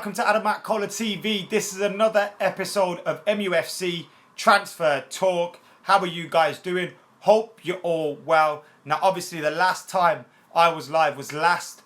Welcome to McKola TV. This is another episode of MUFC Transfer Talk. How are you guys doing? Hope you're all well. Now, obviously, the last time I was live was last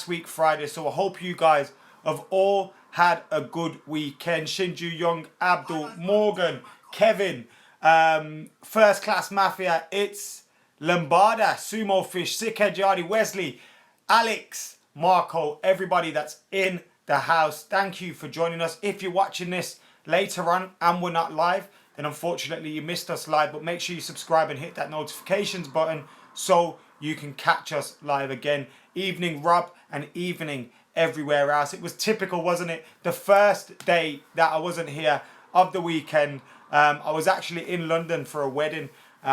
week Friday. So I hope you guys have all had a good weekend. Shinju Young, Abdul, Morgan, Kevin, First Class Mafia, It's Lombarda, Sumo Fish, Sickhead Yardi, Wesley, Alex, Marco, everybody that's in the house. Thank you for joining us. If you're watching this later on and we're not live, then unfortunately you missed us live, but make sure you subscribe and hit that notifications button so you can catch us live again. Evening Rob and evening everywhere else. It was typical, wasn't it? The first day that I wasn't here of the weekend, I was actually in London for a wedding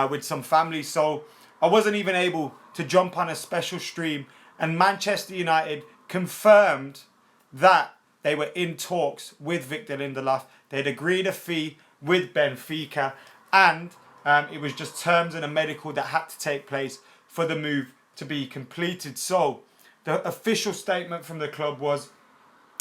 with some family, so I wasn't even able to jump on a special stream. And Manchester United confirmed that they were in talks with Victor Lindelof. They'd agreed a fee with Benfica, and it was just terms and a medical that had to take place for the move to be completed. So the official statement from the club was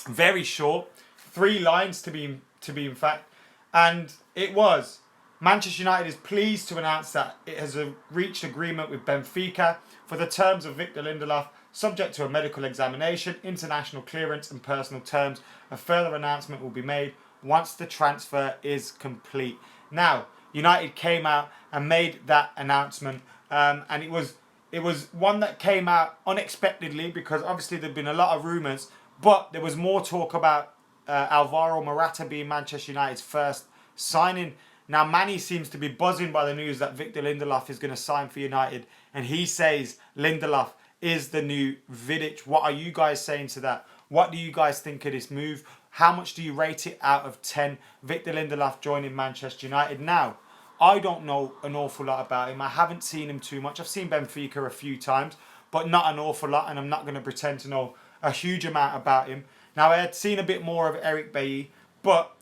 very short, 3 lines to be in fact, and it was: Manchester United is pleased to announce that it has reached agreement with Benfica for the terms of Victor Lindelof, subject to a medical examination, international clearance and personal terms. A further announcement will be made once the transfer is complete. Now, United came out and made that announcement, and it was one that came out unexpectedly because obviously there'd been a lot of rumours, but there was more talk about Alvaro Morata being Manchester United's first signing. Now, Manny seems to be buzzing by the news that Victor Lindelof is going to sign for United, and he says Lindelof is the new Vidic. What are you guys saying to that? What do you guys think of this move? How much do you rate it out of 10? Victor Lindelof joining Manchester United. Now, I don't know an awful lot about him. I haven't seen him too much. I've seen Benfica a few times, but not an awful lot, and I'm not going to pretend to know a huge amount about him. Now, I had seen a bit more of Eric Bailly, but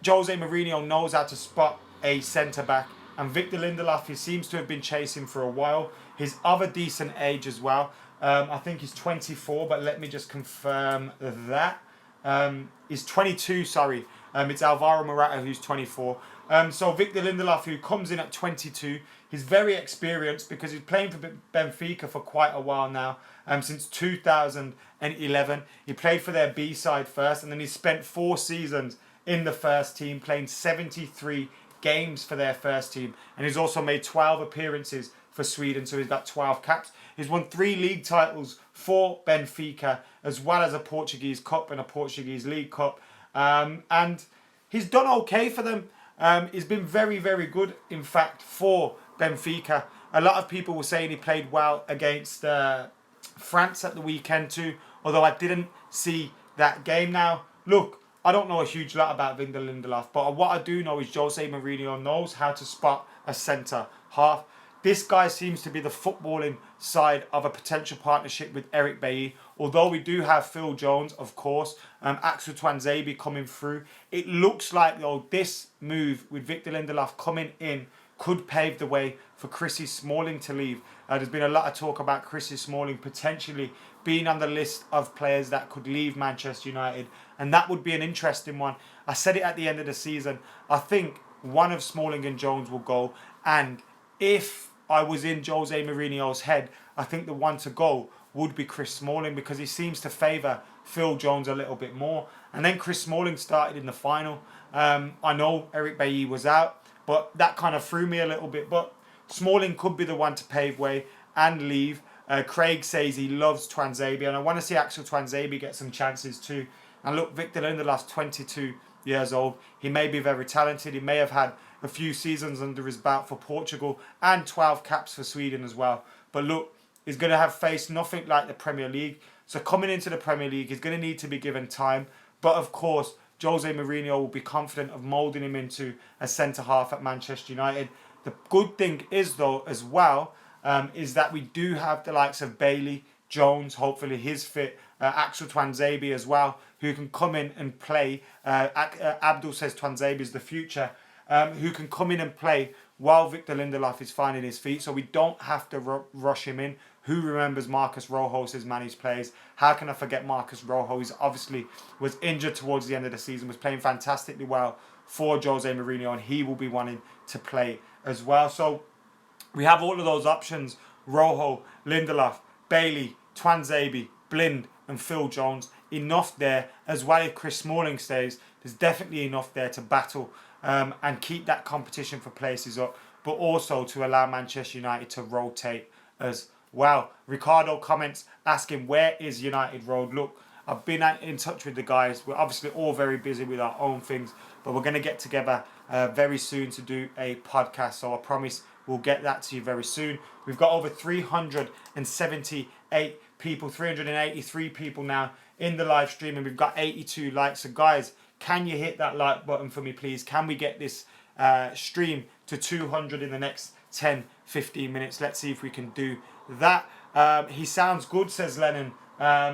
Jose Mourinho knows how to spot a centre-back, and Victor Lindelof, he seems to have been chasing for a while. He's of a decent age as well. I think he's 24, but let me just confirm that. He's 22, sorry. It's Alvaro Morata who's 24. So Victor Lindelof, who comes in at 22, he's very experienced because he's playing for Benfica for quite a while now, since 2011. He played for their B side first, and then he spent 4 seasons in the first team, playing 73 games for their first team, and he's also made 12 appearances for Sweden, so he's got 12 caps. He's won 3 league titles for Benfica, as well as a Portuguese Cup and a Portuguese League Cup, and he's done okay for them. He's been very, very good, in fact, for Benfica. A lot of people were saying he played well against France at the weekend too, although I didn't see that game. Now, look, I don't know a huge lot about Victor Lindelof, but what I do know is Jose Mourinho knows how to spot a centre half. This guy seems to be the footballing side of a potential partnership with Eric Bailly. Although we do have Phil Jones, of course, Axel Tuanzebe coming through. It looks like, though, this move with Victor Lindelof coming in could pave the way for Chrissy Smalling to leave. There's been a lot of talk about Chrissy Smalling potentially being on the list of players that could leave Manchester United, and that would be an interesting one. I said it at the end of the season. I think one of Smalling and Jones will go, and if I was in Jose Mourinho's head, I think the one to go would be Chris Smalling, because he seems to favour Phil Jones a little bit more. And then Chris Smalling started in the final. I know Eric Bailly was out, but that kind of threw me a little bit. But Smalling could be the one to pave way and leave. Craig says he loves Tuanzebe, and I want to see Axel Tuanzebe get some chances too. And look, Victor Lindelof's 22 years old. He may be very talented. He may have had a few seasons under his belt for Portugal and 12 caps for Sweden as well. But look, he's going to have faced nothing like the Premier League. So coming into the Premier League, he's going to need to be given time. But of course, Jose Mourinho will be confident of moulding him into a centre-half at Manchester United. The good thing is, though, as well, is that we do have the likes of Bailey, Jones, hopefully he's fit, Axel Tuanzebe as well, who can come in and play. Abdul says Tuanzebe is the future, who can come in and play while Victor Lindelof is finding his feet. So we don't have to rush him in. Who remembers Marcos Rojo's managed plays? How can I forget Marcos Rojo? He obviously was injured towards the end of the season, was playing fantastically well for Jose Mourinho, and he will be wanting to play as well. So we have all of those options: Rojo, Lindelof, Bailey, Twanzebe, Blind and Phil Jones. Enough there, as well. If Chris Smalling stays, there's definitely enough there to battle and keep that competition for places up, but also to allow Manchester United to rotate as well. Ricardo comments asking, where is United Road? Look, I've been in touch with the guys. We're obviously all very busy with our own things, but we're going to get together very soon to do a podcast. So I promise we'll get that to you very soon. We've got over 378 people, 383 people now in the live stream, and we've got 82 likes. So guys, can you hit that like button for me, please? Can we get this stream to 200 in the next 10-15 minutes? Let's see if we can do that. He sounds good, says Lennon.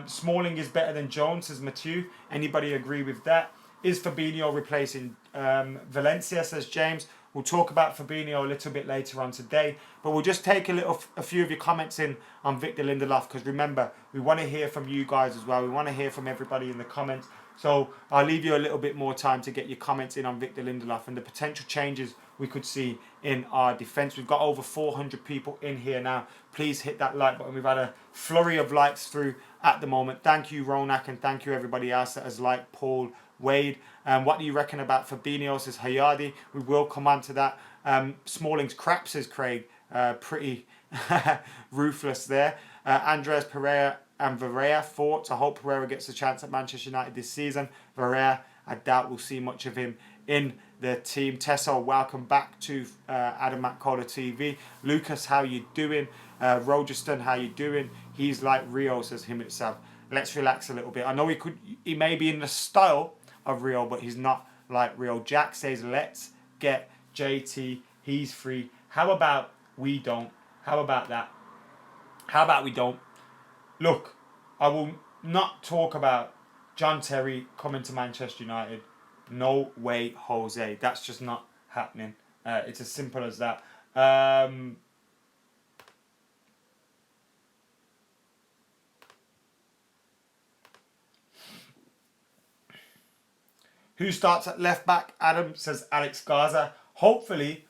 Smalling is better than Jones, says Mathieu. Anybody agree with that? Is Fabinho replacing Valencia, says James. We'll talk about Fabinho a little bit later on today, but we'll just take a few of your comments in on Victor Lindelof, because remember, we want to hear from you guys as well. We want to hear from everybody in the comments. So I'll leave you a little bit more time to get your comments in on Victor Lindelof and the potential changes we could see in our defence. We've got over 400 people in here now. Please hit that like button. We've had a flurry of likes through at the moment. Thank you, Ronak, and thank you everybody else that has liked. Paul, Wade. What do you reckon about Fabinho, says Hayadi? We will come on to that. Smalling's crap, says Craig. Pretty ruthless there. Andres Pereira and Varela thoughts. I hope Pereira gets a chance at Manchester United this season. Varela, I doubt we'll see much of him in the team. Tesso, welcome back to Adam McKola TV. Lucas, how you doing? Rogerston, how you doing? He's like Rio, says him itself. Let's relax a little bit. I know he may be in the style of Rio, but he's not like Rio. Jack says, let's get JT. He's free. How about we don't? How about that? How about we don't? Look, I will not talk about John Terry coming to Manchester United. No way, Jose. That's just not happening. It's as simple as that. Who starts at left back? Adam, says Alex Garza. Hopefully,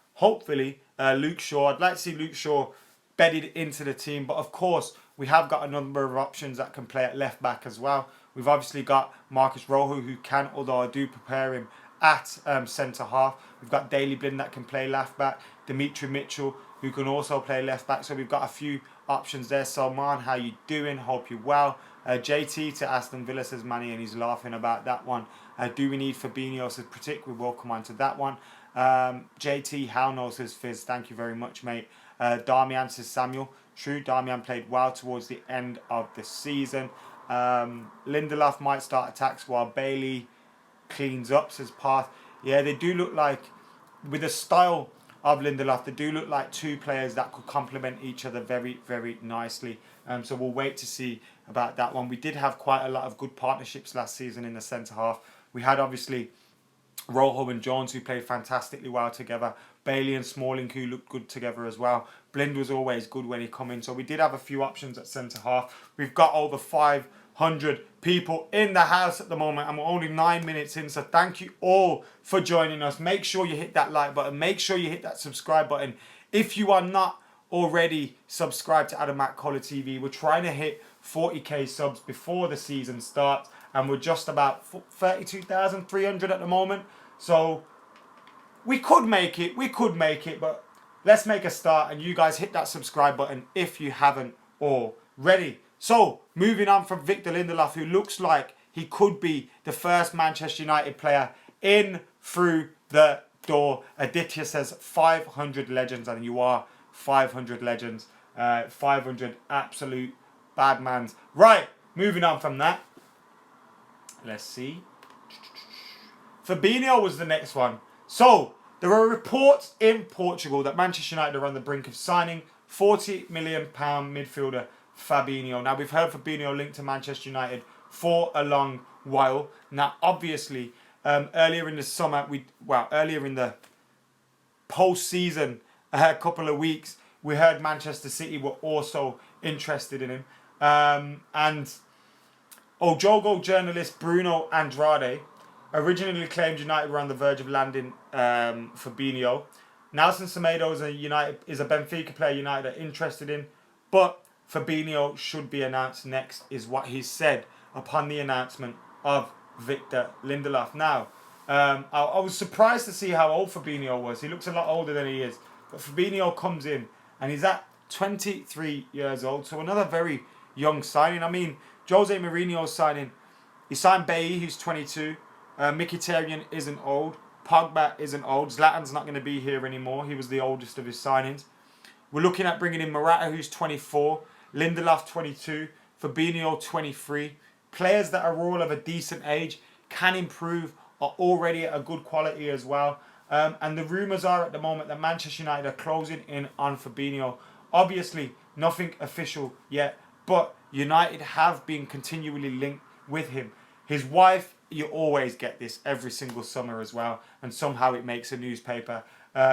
Luke Shaw. I'd like to see Luke Shaw bedded into the team, but of course, we have got a number of options that can play at left back as well. We've obviously got Marcos Rojo, who can, although I do prepare him at centre half. We've got Daley Blind that can play left back. Dimitri Mitchell, who can also play left back. So we've got a few options there. Salman, how you doing? Hope you're well. JT to Aston Villa, says Manny, and he's laughing about that one. Do we need Fabinho, says Pratik? We will come on to that one. JT, how no, says Fizz. Thank you very much, mate. Darmian, says Samuel. True, Darmian played well towards the end of the season. Lindelof might start attacks while Bailey cleans up, says Path. Yeah, they do look like, with the style of Lindelof, they do look like two players that could complement each other very, very nicely. So we'll wait to see about that one. We did have quite a lot of good partnerships last season in the centre half. We had obviously Rojo and Jones, who played fantastically well together. Bailey and Smalling, who looked good together as well. Blind was always good when he come in. So we did have a few options at centre half. We've got over 500 people in the house at the moment, and we're only 9 minutes in. So thank you all for joining us. Make sure you hit that like button. Make sure you hit that subscribe button. If you are not already subscribed to Adam McKola TV, we're trying to hit 40k subs before the season starts, and we're just about 32,300 at the moment. So we could make it, but let's make a start, and you guys hit that subscribe button if you haven't already. So moving on from Victor Lindelof, who looks like he could be the first Manchester United player in through the door. Aditya says 500 legends, and you are 500 legends, 500 absolute bad mans. Right, moving on from that. Let's see. Fabinho was the next one. So there are reports in Portugal that Manchester United are on the brink of signing £40 million midfielder Fabinho. Now, we've heard Fabinho linked to Manchester United for a long while. Now, obviously, earlier in the summer, earlier in the post-season, a couple of weeks, we heard Manchester City were also interested in him. And Ojogo journalist Bruno Andrade originally claimed United were on the verge of landing Fabinho. Nelson Semedo is a Benfica player United are interested in, but Fabinho should be announced next, is what he said upon the announcement of Victor Lindelof. Now, I was surprised to see how old Fabinho was. He looks a lot older than he is. But Fabinho comes in and he's at 23 years old. So another very young signing. I mean, Jose Mourinho's signing. He signed Bailly, who's 22. Mkhitaryan isn't old. Pogba isn't old. Zlatan's not going to be here anymore. He was the oldest of his signings. We're looking at bringing in Morata, who's 24. Lindelof, 22. Fabinho, 23. Players that are all of a decent age, can improve, are already at a good quality as well. And the rumours are at the moment that Manchester United are closing in on Fabinho. Obviously, nothing official yet, but United have been continually linked with him. His wife, you always get this every single summer as well, and somehow it makes a newspaper.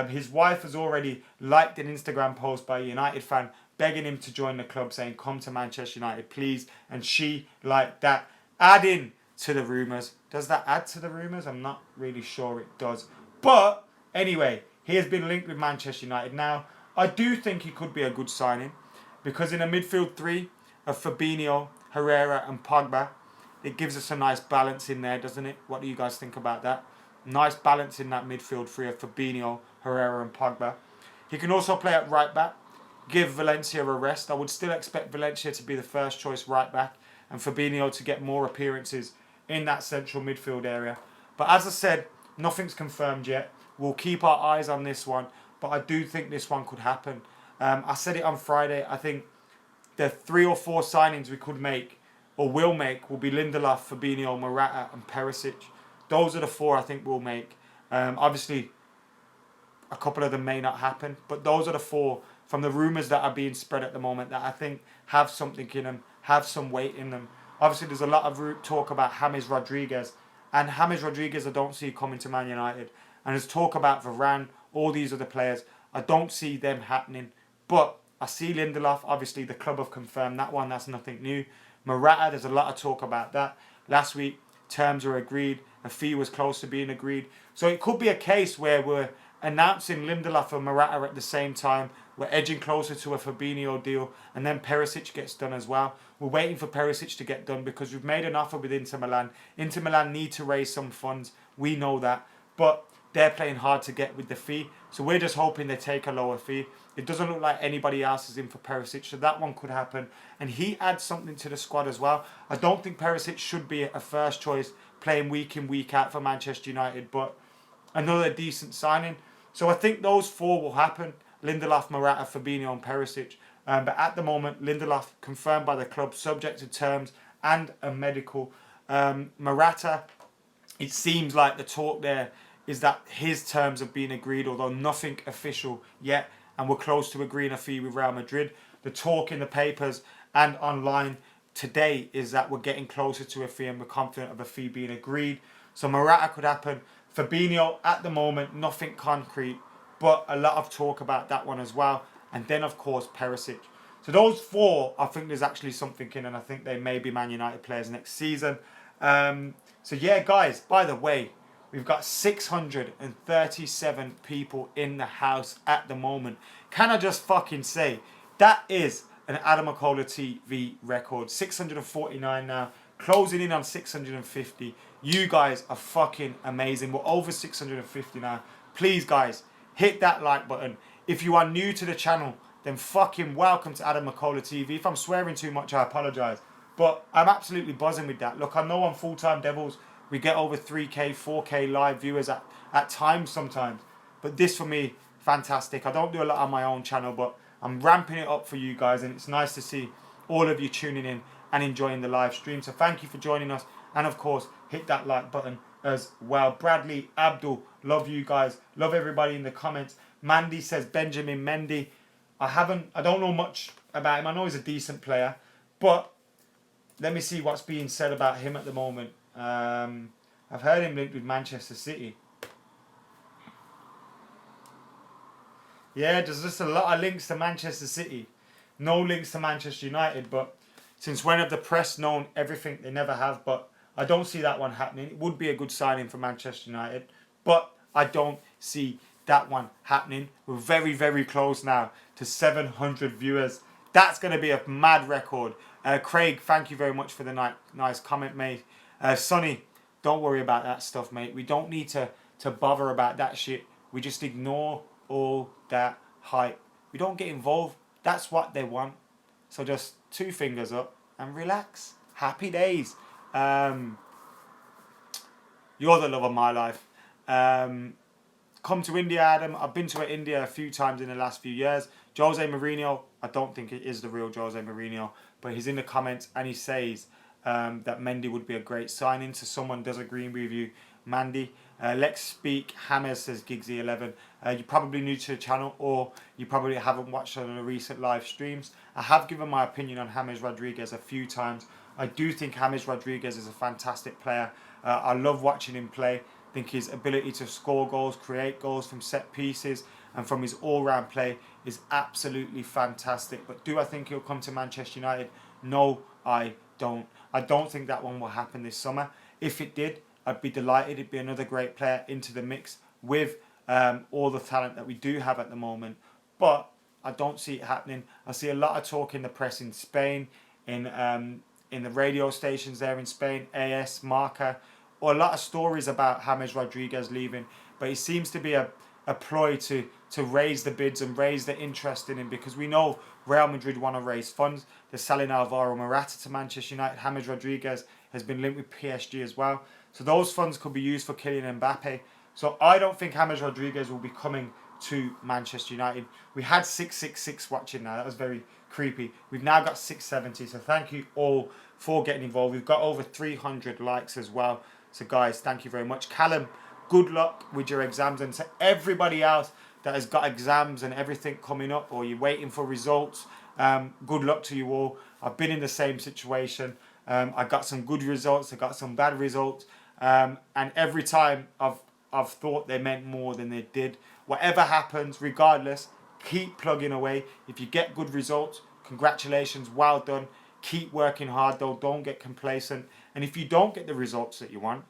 His wife has already liked an Instagram post by a United fan begging him to join the club, saying, come to Manchester United, please. And she liked that. Adding to the rumours. Does that add to the rumours? I'm not really sure it does. But anyway, he has been linked with Manchester United. Now, I do think he could be a good signing, because in a midfield three of Fabinho, Herrera and Pogba, it gives us a nice balance in there, doesn't it? What do you guys think about that? Nice balance in that midfield three of Fabinho, Herrera and Pogba. He can also play at right back, give Valencia a rest. I would still expect Valencia to be the first choice right back and Fabinho to get more appearances in that central midfield area. But as I said, nothing's confirmed yet. We'll keep our eyes on this one, but I do think this one could happen. I said it on Friday. I think the 3 or 4 signings we could make or will make will be Lindelof, Fabinho, Morata and Perisic. Those are the 4 I think we'll make. Obviously, a couple of them may not happen, but those are the 4 from the rumours that are being spread at the moment that I think have something in them, have some weight in them. Obviously, there's a lot of talk about James Rodriguez, and James Rodriguez I don't see coming to Man United. And there's talk about Varane, all these other players. I don't see them happening, but I see Lindelof. Obviously, the club have confirmed that one. That's nothing new. Morata, there's a lot of talk about that. Last week, terms were agreed. A fee was close to being agreed. So it could be a case where we're announcing Lindelof and Morata at the same time. We're edging closer to a Fabinho deal, and then Perisic gets done as well. We're waiting for Perisic to get done because we've made an offer with Inter Milan. Inter Milan need to raise some funds. We know that. But they're playing hard to get with the fee. So we're just hoping they take a lower fee. It doesn't look like anybody else is in for Perisic, so that one could happen. And he adds something to the squad as well. I don't think Perisic should be a first choice playing week in, week out for Manchester United, but another decent signing. So I think those 4 will happen. Lindelof, Morata, Fabinho and Perisic. But at the moment, Lindelof confirmed by the club, subject to terms and a medical. Morata, it seems like the talk there is that his terms have been agreed, although nothing official yet. And we're close to agreeing a fee with Real Madrid. The talk in the papers and online today is that we're getting closer to a fee and we're confident of a fee being agreed. So Morata could happen. Fabinho, at the moment, nothing concrete, but a lot of talk about that one as well. And then, of course, Perisic. So those 4, I think there's actually something in, and I think they may be Man United players next season. So yeah, guys, by the way, we've got 637 people in the house at the moment. Can I just fucking say, that is an Adam McKola TV record. 649 now, closing in on 650. You guys are fucking amazing. We're over 650 now. Please, guys, hit that like button. If you are new to the channel, then fucking welcome to Adam McKola TV. If I'm swearing too much, I apologise. But I'm absolutely buzzing with that. Look, I know on Full-Time Devils, we get over 3K, 4K live viewers at times sometimes. But this, for me, fantastic. I don't do a lot on my own channel, but I'm ramping it up for you guys. And it's nice to see all of you tuning in and enjoying the live stream. So thank you for joining us. And, of course, hit that like button as well. Bradley, Abdul, love you guys. Love everybody in the comments. Mandy says Benjamin Mendy. I don't know much about him. I know he's a decent player. But let me see what's being said about him at the moment. I've heard him linked with Manchester City. Yeah, there's just a lot of links to Manchester City. no links to Manchester United, but since when have the press known everything? They never have, but I don't see that one happening. It would be a good signing for Manchester United, but I don't see that one happening. We're very, very close now to 700 viewers. That's going to be a mad record. Craig, thank you very much for the nice comment, mate. Sonny, don't worry about that stuff, mate. We don't need to bother about that shit. We just ignore all that hype. We don't get involved. That's what they want. So just 2 fingers up and relax. Happy days. You're the love of my life. Come to India, Adam. I've been to India a few times in the last few years. Jose Mourinho, I don't think it is the real Jose Mourinho, but he's in the comments and he says that Mendy would be a great signing. So someone does agree with you, Mandy. Let's speak. Hammer says Giggsy11. You're probably new to the channel, or you probably haven't watched on the recent live streams. I have given my opinion on James Rodriguez a few times. I do think James Rodriguez is a fantastic player. I love watching him play. I think his ability to score goals, create goals from set pieces, and from his all-round play is absolutely fantastic. But do I think he'll come to Manchester United? No, I don't. I don't think that one will happen this summer. If it did, I'd be delighted. It'd be another great player into the mix with all the talent that we do have at the moment. But I don't see it happening. I see a lot of talk in the press in Spain, in the radio stations there in Spain, AS, Marca, or a lot of stories about James Rodriguez leaving. But it seems to be a ploy to raise the bids and raise the interest in him, because we know Real Madrid want to raise funds. They're selling Alvaro Morata to Manchester United. James Rodriguez has been linked with PSG as well. So those funds could be used for Kylian Mbappe. So I don't think James Rodriguez will be coming to Manchester United. We had 666 watching now. That was very creepy. We've now got 670. So thank you all for getting involved. We've got over 300 likes as well. So guys, thank you very much. Callum, good luck with your exams. And to everybody else that has got exams and everything coming up, or you're waiting for results, good luck to you all. I've been in the same situation. I got some good results. I got some bad results. And every time I've thought they meant more than they did. Whatever happens, regardless, keep plugging away. If you get good results, congratulations, well done. Keep working hard though, don't get complacent. And if you don't get the results that you want,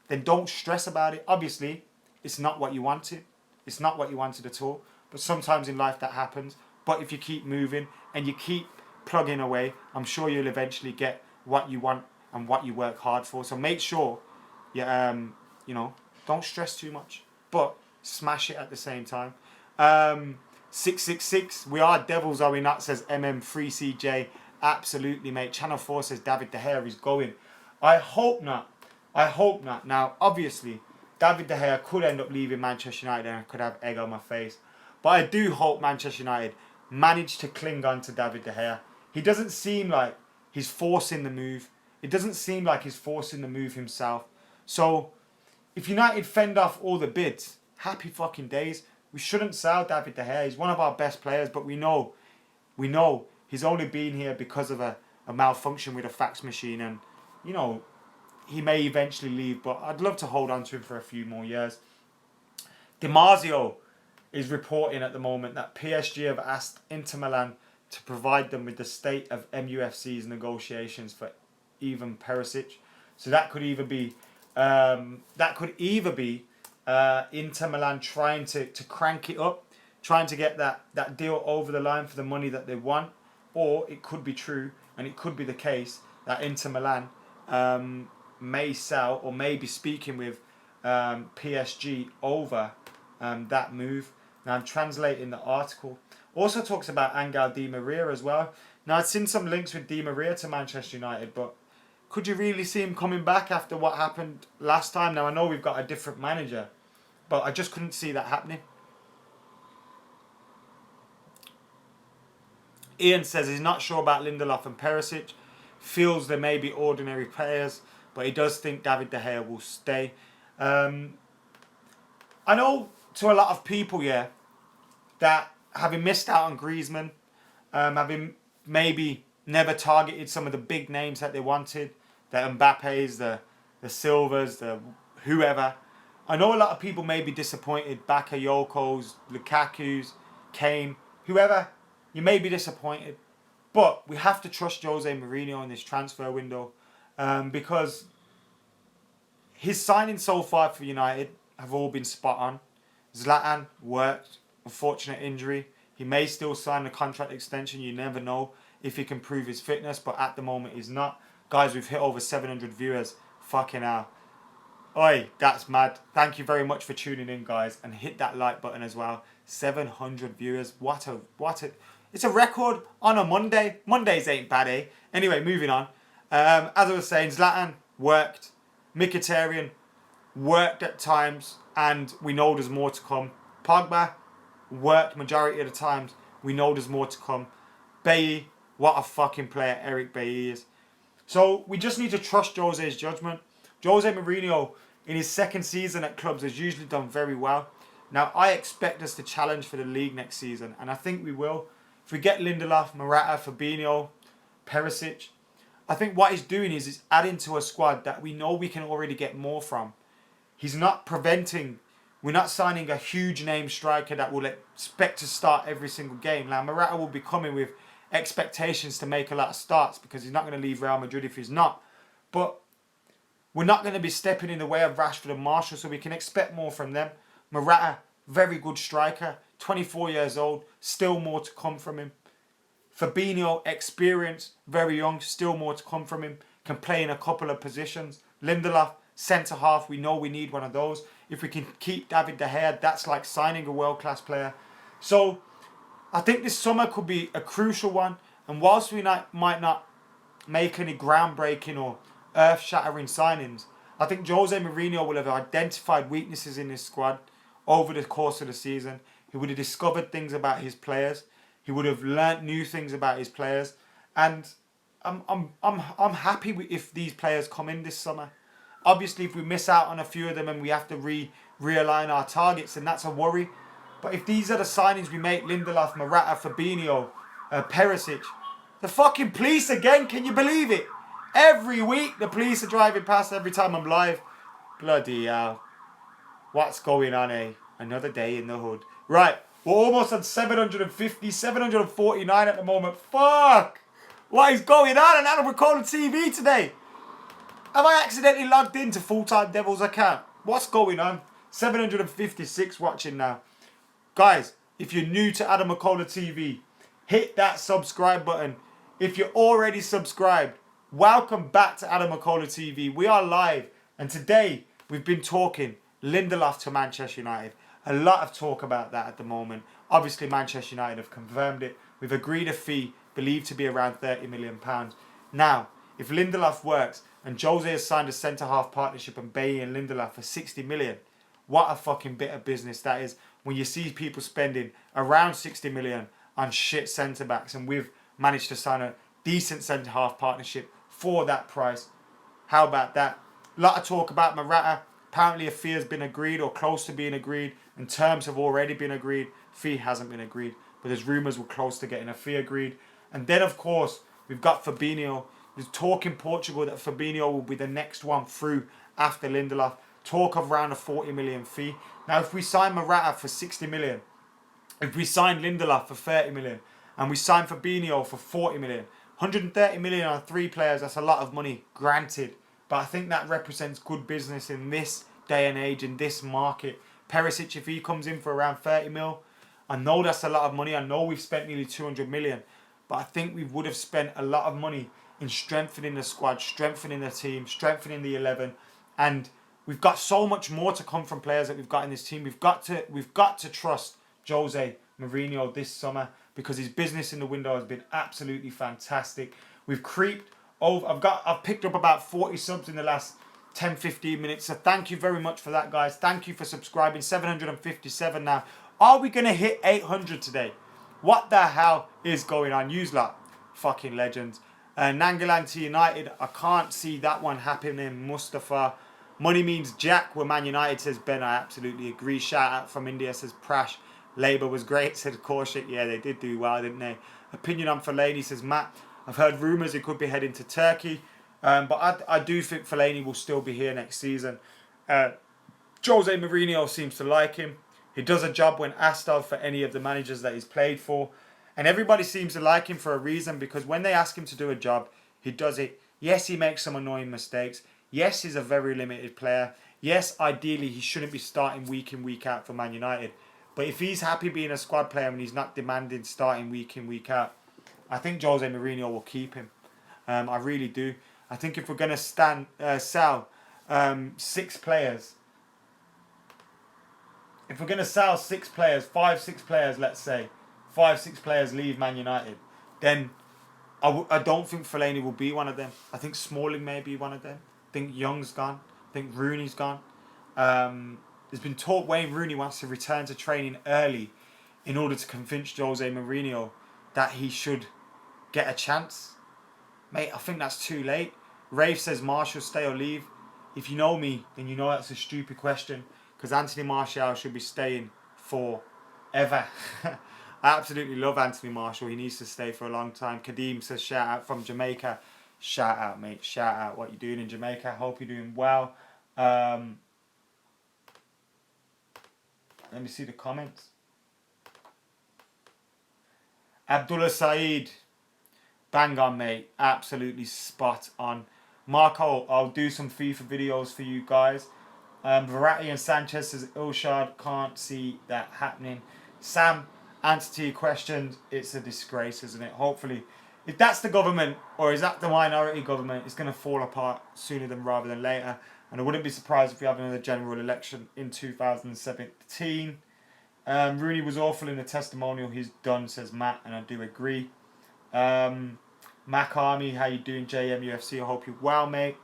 then don't stress about it. Obviously, it's not what you wanted. It's not what you wanted at all. But sometimes in life that happens. But if you keep moving and you keep plugging away, I'm sure you'll eventually get what you want and what you work hard for. So make sure you don't stress too much, but smash it at the same time. 666, we are devils, are we not, says MM3CJ. Absolutely, mate. Channel 4 says David De Gea is going. I hope not. I hope not. Now, obviously, David De Gea could end up leaving Manchester United and I could have egg on my face. But I do hope Manchester United manage to cling on to David De Gea. He doesn't seem like he's forcing the move. It doesn't seem like he's forcing the move himself. So, if United fend off all the bids, happy fucking days. We shouldn't sell David De Gea. He's one of our best players, but we know he's only been here because of a malfunction with a fax machine, and he may eventually leave, but I'd love to hold on to him for a few more years. DiMarzio is reporting at the moment that PSG have asked Inter Milan to provide them with the state of MUFC's negotiations for Ivan Perisic. So that could either be Inter Milan trying to crank it up, trying to get that deal over the line for the money that they want, or it could be true, and it could be the case that Inter Milan may sell or may be speaking with PSG over that move. Now I'm translating the article. Also talks about Angel Di Maria as well. Now I've seen some links with Di Maria to Manchester United, but could you really see him coming back after what happened last time? Now I know we've got a different manager, but I just couldn't see that happening. Ian says he's not sure about Lindelof and Perisic. Feels they may be ordinary players, but he does think David De Gea will stay. I know to a lot of people, that having missed out on Griezmann, having maybe never targeted some of the big names that they wanted, the Mbappes, the Silvas, the whoever. I know a lot of people may be disappointed. Bakayokos, Lukaku's, Kane, whoever. You may be disappointed. But we have to trust Jose Mourinho in this transfer window because his signings so far for United have all been spot on. Zlatan worked, unfortunate injury. He may still sign the contract extension. You never know if he can prove his fitness, but at the moment he's not. Guys, we've hit over 700 viewers. Fucking hell. Oi, that's mad. Thank you very much for tuning in, guys, and hit that like button as well. 700 viewers. What a it's a record on a Monday. Mondays ain't bad, eh? Anyway, moving on. As I was saying, Zlatan worked. Mkhitaryan worked at times, and we know there's more to come. Pogba worked majority of the times. We know there's more to come. Bailly, what a fucking player Eric Bailly is. So we just need to trust Jose's judgment. Jose Mourinho, in his second season at clubs, has usually done very well. Now, I expect us to challenge for the league next season, and I think we will. If we get Lindelof, Morata, Fabinho, Perisic, I think what he's doing is he's adding to a squad that we know we can already get more from. He's not we're not signing a huge name striker that we'll expect to start every single game. Now, Morata will be coming with expectations to make a lot of starts because he's not going to leave Real Madrid if he's not. But we're not going to be stepping in the way of Rashford and Martial, so we can expect more from them. Morata, very good striker, 24 years old, still more to come from him. Fabinho, experienced, very young, still more to come from him. Can play in a couple of positions. Lindelof, centre half, we know we need one of those. If we can keep David De Gea, that's like signing a world-class player. So I think this summer could be a crucial one. And whilst we might not make any groundbreaking or earth-shattering signings, I think Jose Mourinho will have identified weaknesses in his squad over the course of the season. He would have discovered things about his players. He would have learnt new things about his players. And I'm happy if these players come in this summer. Obviously, if we miss out on a few of them and we have to realign our targets, then that's a worry. But if these are the signings we make, Lindelof, Morata, Fabinho, Perisic, the fucking police again, can you believe it? Every week the police are driving past every time I'm live. Bloody hell. What's going on, eh? Another day in the hood. Right, we're almost on 750, 749 at the moment. Fuck! What is going on? And I'm recording TV today. Have I accidentally logged into Full-Time Devil's account? What's going on? 756 watching now. Guys, if you're new to Adam McKola TV, hit that subscribe button. If you're already subscribed, welcome back to Adam McKola TV. We are live, and today we've been talking Lindelof to Manchester United. A lot of talk about that at the moment. Obviously, Manchester United have confirmed it. We've agreed a fee believed to be around £30 million. Now, if Lindelof works and Jose has signed a centre-half partnership and Bailly and Lindelof for 60 million, what a fucking bit of business that is when you see people spending around 60 million on shit centre-backs, and we've managed to sign a decent centre-half partnership for that price. How about that? A lot of talk about Morata. Apparently a fee has been agreed or close to being agreed, and terms have already been agreed. Fee hasn't been agreed, but there's rumours we're close to getting a fee agreed. And then, of course, we've got Fabinho. There's talk in Portugal that Fabinho will be the next one through after Lindelof. Talk of around a 40 million fee. Now, if we sign Morata for 60 million, if we sign Lindelof for 30 million, and we sign Fabinho for 40 million, 130 million on 3 players, that's a lot of money, granted. But I think that represents good business in this day and age, in this market. Perisic, if he comes in for around 30 mil, I know that's a lot of money. I know we've spent nearly 200 million. But I think we would have spent a lot of money in strengthening the squad, strengthening the team, strengthening the 11. And we've got so much more to come from players that we've got in this team. We've got to trust Jose Mourinho this summer, because his business in the window has been absolutely fantastic. We've creeped over. I've picked up about 40 subs in the last 10-15 minutes. So thank you very much for that, guys. Thank you for subscribing. 757 now. Are we going to hit 800 today? What the hell is going on? Yous lot, fucking legends. Nangalan to United, I can't see that one happening. Mustafa, money means Jack. Where Man United, says Ben. I absolutely agree. Shout out from India, says Prash. Labour was great, said Korshik. Yeah, they did do well, didn't they? Opinion on Fellaini, says Matt. I've heard rumours he could be heading to Turkey. But I do think Fellaini will still be here next season. Jose Mourinho seems to like him. He does a job when asked of for any of the managers that he's played for. And everybody seems to like him for a reason, because when they ask him to do a job, he does it. Yes, he makes some annoying mistakes. Yes, he's a very limited player. Yes, ideally, he shouldn't be starting week in, week out for Man United. But if he's happy being a squad player and he's not demanding starting week in, week out, I think Jose Mourinho will keep him. I really do. I think if we're going to sell 6 players, if we're going to sell 6 players, 5, 6 players, let's say, 5, 6 players leave Man United, then I don't think Fellaini will be one of them. I think Smalling may be one of them. I think Young's gone. I think Rooney's gone. There's been talk Wayne Rooney wants to return to training early in order to convince Jose Mourinho that he should get a chance. Mate, I think that's too late. Rafe says Martial stay or leave. If you know me, then you know that's a stupid question, because Anthony Martial should be staying forever. I absolutely love Anthony Martial. He needs to stay for a long time. Kadeem says shout out from Jamaica. Shout out, mate. Shout out. What you doing in Jamaica? Hope you're doing well. Let me see the comments. Abdullah Saeed. Bang on, mate. Absolutely spot on. Marco, I'll do some FIFA videos for you guys. Verratti and Sanchez says Ilshad, can't see that happening. Sam, answer to your questions, it's a disgrace, isn't it? Hopefully, if that's the government, or is that the minority government, it's going to fall apart sooner than rather than later. And I wouldn't be surprised if we have another general election in 2017. Rooney was awful in the testimonial he's done, says Matt, and I do agree. Mac Army, how you doing? JMUFC, I hope you're well, mate.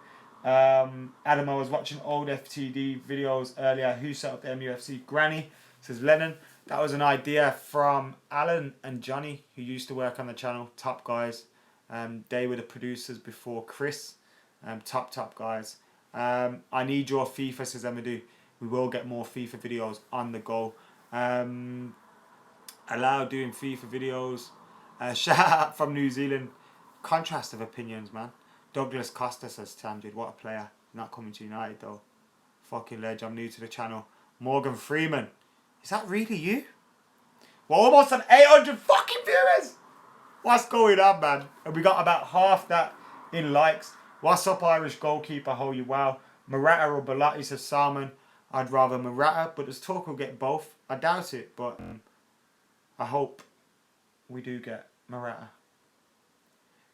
Adam, I was watching old FTD videos earlier. Who set up the MUFC? Granny, says Lennon. That was an idea from Alan and Johnny, who used to work on the channel. Top guys. They were the producers before Chris. Top guys. I need your FIFA, says Emadou. We will get more FIFA videos on the go. Allow doing FIFA videos. Shout out from New Zealand. Contrast of opinions, man. Douglas Costa says Tamjid, what a player. Not coming to United though. Fucking ledge. I'm new to the channel. Morgan Freeman. Is that really you? We're almost on 800 fucking viewers. What's going on, man? And we got about half that in likes. What's up, Irish goalkeeper? How you well? Morata or Bellotti, says Salmon. I'd rather Morata, but there's talk we'll get both. I doubt it, but I hope we do get Morata.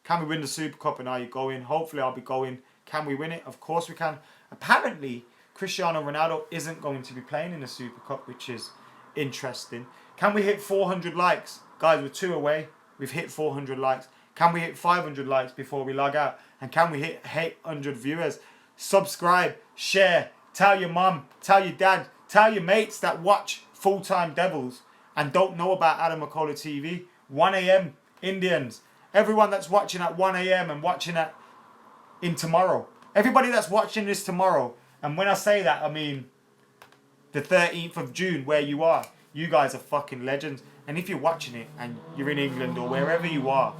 Can we win the Super Cup and are you going? Hopefully I'll be going. Can we win it? Of course we can. Apparently Cristiano Ronaldo isn't going to be playing in the Super Cup, which is interesting. Can we hit 400 likes? Guys, we're 2 away. We've hit 400 likes. Can we hit 500 likes before we log out? And can we hit 800 viewers? Subscribe, share, tell your mum, tell your dad, tell your mates that watch Full-Time Devils and don't know about Adam McKola TV. 1 a.m. Indians. Everyone that's watching at 1 a.m. and watching at in tomorrow. Everybody that's watching this tomorrow. And when I say that, I mean the 13th of June, where you are. You guys are fucking legends. And if you're watching it and you're in England or wherever you are,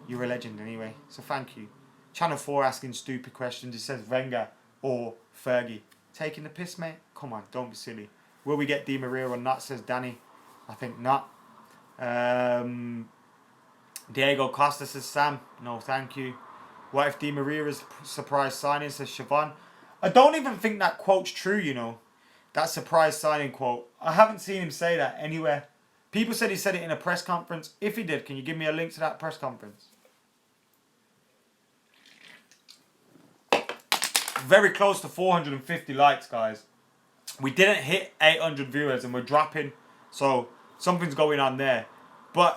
you're a legend anyway. So thank you. Channel 4 asking stupid questions. It says Wenger or Fergie. Taking the piss, mate? Come on, don't be silly. Will we get Di Maria or not, says Danny. I think not. Diego Costa says Sam. No, thank you. What if Di Maria is surprise signing, says Siobhan. I don't even think that quote's true, you know. That surprise signing quote. I haven't seen him say that anywhere. People said he said it in a press conference. If he did, can you give me a link to that press conference? Very close to 450 likes, guys. We didn't hit 800 viewers and we're dropping. So something's going on there. But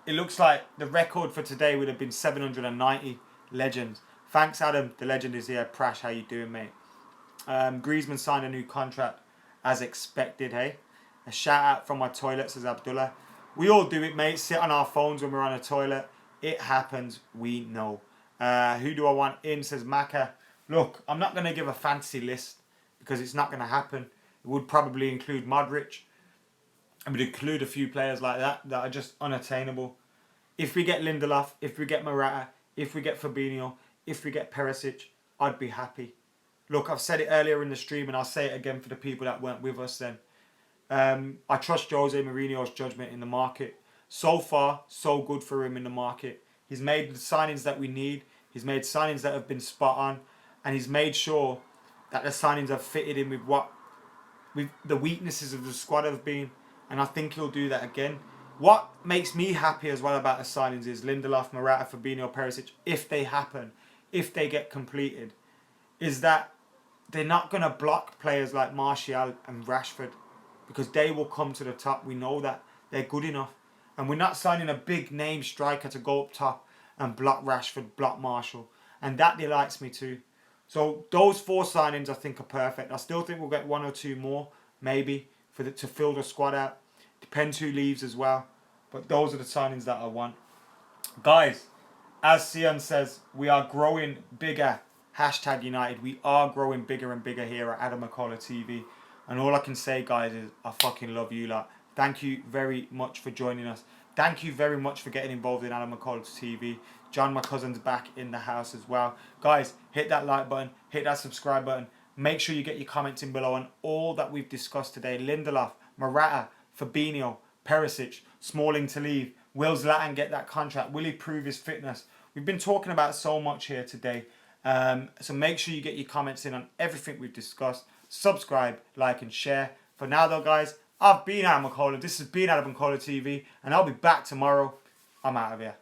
it looks like the record for today would have been 790 legends. Thanks, Adam. The legend is here. Prash, how you doing, mate? Griezmann signed a new contract as expected, hey? A shout out from my toilet, says Abdullah. We all do it, mate. Sit on our phones when we're on a toilet. It happens. We know. Who do I want in, says Maka. Look, I'm not going to give a fancy list because it's not going to happen. It would probably include Modric. It would include a few players like that are just unattainable. If we get Lindelof, if we get Morata, if we get Fabinho, if we get Perisic, I'd be happy. Look, I've said it earlier in the stream and I'll say it again for the people that weren't with us then. I trust Jose Mourinho's judgment in the market. So far, so good for him in the market. He's made the signings that we need. He's made signings that have been spot on. And he's made sure that the signings have fitted in with the weaknesses of the squad have been. And I think he'll do that again. What makes me happy as well about the signings is Lindelof, Morata, Fabinho, Perisic, if they happen, if they get completed, is that they're not going to block players like Martial and Rashford, because they will come to the top. We know that. They're good enough. And we're not signing a big name striker to go up top and block Rashford, block Martial. And that delights me too. So those 4 signings I think are perfect. I still think we'll get 1 or 2 more, maybe, to fill the squad out. Depends who leaves as well. But those are the signings that I want. Guys, as Sion says, we are growing bigger. Hashtag United. We are growing bigger and bigger here at Adam McKola TV. And all I can say, guys, is I fucking love you lot. Thank you very much for joining us. Thank you very much for getting involved in Adam McKola TV. John, my cousin's back in the house as well. Guys, hit that like button. Hit that subscribe button. Make sure you get your comments in below on all that we've discussed today. Lindelof, Morata, Fabinho, Perisic, Smalling to leave. Will Zlatan get that contract? Will he prove his fitness? We've been talking about so much here today. So make sure you get your comments in on everything we've discussed. Subscribe, like and share. For now though, guys, I've been Adam McKola. This has been Adam McKola TV. And I'll be back tomorrow. I'm out of here.